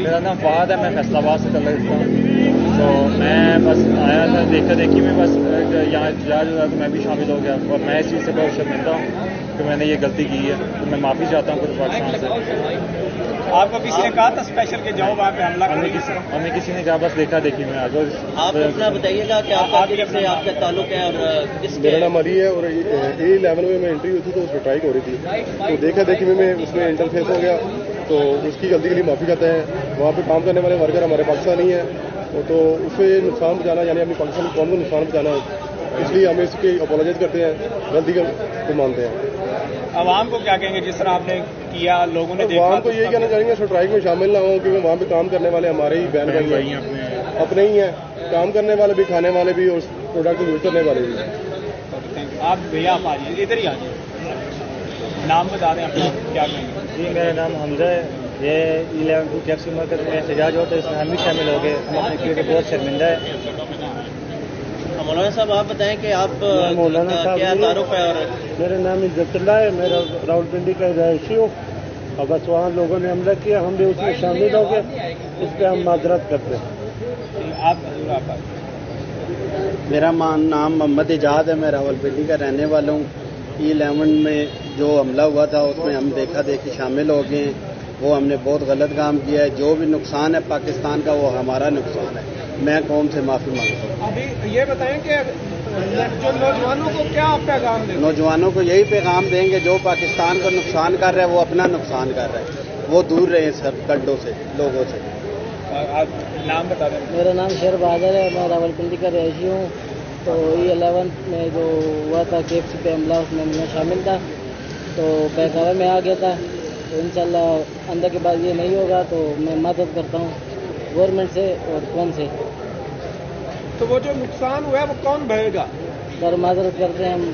میرا نام فہد ہے, میں فیصل آباد سے تعلق رکھتا ہوں. تو میں بس آیا تھا دیکھا دیکھی میں, بس یہاں احتجاج ہوا تو میں بھی شامل ہو گیا, اور میں اس چیز سے بہت شرمندہ ہوں کہ میں نے یہ غلطی کی ہے, تو میں معافی چاہتا ہوں پورے پاکستان سے. آپ کو کسی نے کہا تھا اسپیشل کہ جاؤ وہاں پہ حملہ کرنے کی؟ ہمیں کسی نے کہا, بس دیکھا دیکھی میں آگے. آپ اپنا بتائیے گا کہ آپ سے آپ کا تعلق ہے اور کس میرا نام علی ہے, اور A11 میں انٹری ہوئی تھی تو اس میں ٹرائی ہو رہی تھی, تو دیکھا دیکھی میں اس میں انٹرفیس ہو گیا, تو اس کی غلطی کے لیے معافی کرتے ہیں. وہاں پہ کام کرنے والے ورکر ہمارے پاکستانی ہیں, تو اس سے نقصان پہنچانا یعنی اپنی پاکستانی قوم کو نقصان پہنچانا, اس لیے ہمیں اس کی اپولوجائز کرتے ہیں, غلطی کو مانتے ہیں. عوام کو کیا کہیں گے جس طرح آپ نے کیا, لوگوں نے دیکھا؟ عوام کو یہی کہنا چاہیں گے اسٹرائک میں شامل نہ ہوں, کیونکہ وہاں پہ کام کرنے والے ہمارے ہی بہن بھائی ہیں, اپنے ہی ہیں, کام کرنے والے بھی, کھانے والے بھی, اور پروڈکٹ یوز کرنے والے بھی. آپ بھیا آپ آ جائیے, ادھر ہی آ جائیے, نام بتا دیں اپنا, کیا کہیں گے؟ جی میرا نام حمزہ ہے. یہ 11 KFC مرکز میں احتجاج ہوتا ہے, اس میں ہم بھی شامل ہو گئے. ہم اپنے کیے بہت شرمندہ ہے. مولانا صاحب آپ بتائیں کہ آپ کیا تعارف ہے؟ اور میرا نام عزت اللہ ہے, میرا راولپنڈی کا رہائشی ہوں, اور بس وہاں لوگوں نے حملہ کیا, ہم بھی اس میں شامل ہو گئے, اس پہ ہم معذرت کرتے ہیں. آپ میرا نام محمد ایجاد ہے, میں راولپنڈی کا رہنے والا ہوں. E11 میں جو حملہ ہوا تھا اس میں ہم دیکھا دیکھی شامل ہو گئے ہیں. وہ ہم نے بہت غلط کام کیا ہے. جو بھی نقصان ہے پاکستان کا وہ ہمارا نقصان ہے. میں قوم سے معافی مانگتا ہوں. ابھی یہ بتائیں کہ جو نوجوانوں کو کیا آپ پیغام دیں؟ نوجوانوں کو یہی پیغام دیں گے, جو پاکستان کو نقصان کر رہا ہے وہ اپنا نقصان کر رہا ہے, وہ دور رہے سب گڈھوں سے, لوگوں سے. آپ نام بتا دیں. میرا نام شیر بہادر ہے, میں راولپنڈی کا رہائشی ہوں. تو E11 میں جو ہوا تھا KFC پہ حملہ, اس میں میں شامل تھا, تو بہکاوے میں آ گیا تھا. تو انشاءاللہ آئندہ کے بعد یہ نہیں ہوگا, تو میں مدد کرتا ہوں گورنمنٹ سے اور قوم سے. تو وہ جو نقصان ہوا ہے وہ کون بھرے گا؟ سر معذرت کرتے ہیں, ہم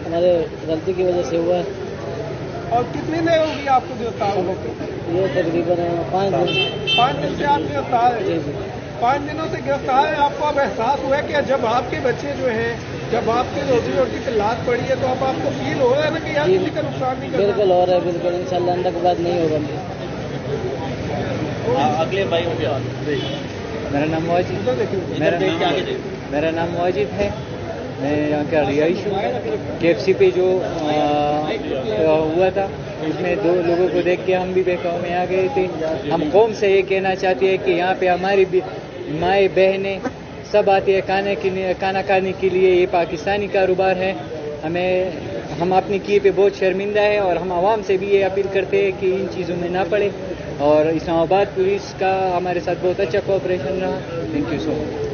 ہمارے غلطی کی وجہ سے ہوا ہے. اور کتنی دیر ہوگی آپ کو گرفتار ہوگی؟ یہ تقریباً 5 دن. 5 دن سے آپ گرفتار ہیں؟ جی جی. 5 دنوں سے گرفتار ہیں. آپ کو اب احساس ہوا ہے کہ جب آپ کے بچے جو ہیں, جب آپ کے روزی روٹی پہ لات پڑی ہے, تو اب آپ کو فیل ہو رہا ہے نا کہ یار کسی کا نقصان نہیں کرنا؟ بالکل ہو رہا ہے, بالکل. انشاءاللہ آئندہ کے بعد نہیں ہوگا. اگلے بھائی ہوں گے. میرا نام واجب میرا نام واجب ہے, میں یہاں کا رہائش ہوں. KFC پہ جو ہوا تھا اس میں 2 لوگوں کو دیکھ کے ہم بھی بہکاؤ میں آ گئے تھے. ہم قوم سے یہ کہنا چاہتے ہیں کہ یہاں پہ ہماری مائیں بہنیں سب آتی ہے کھانا کھانے کے لیے. یہ پاکستانی کاروبار ہے. ہم اپنے کیے پہ بہت شرمندہ ہے, اور ہم عوام سے بھی یہ اپیل کرتے ہیں کہ ان چیزوں میں نہ پڑے. اور اسلام آباد پولیس کا ہمارے ساتھ بہت اچھا کوآپریشن رہا. Thank you so much.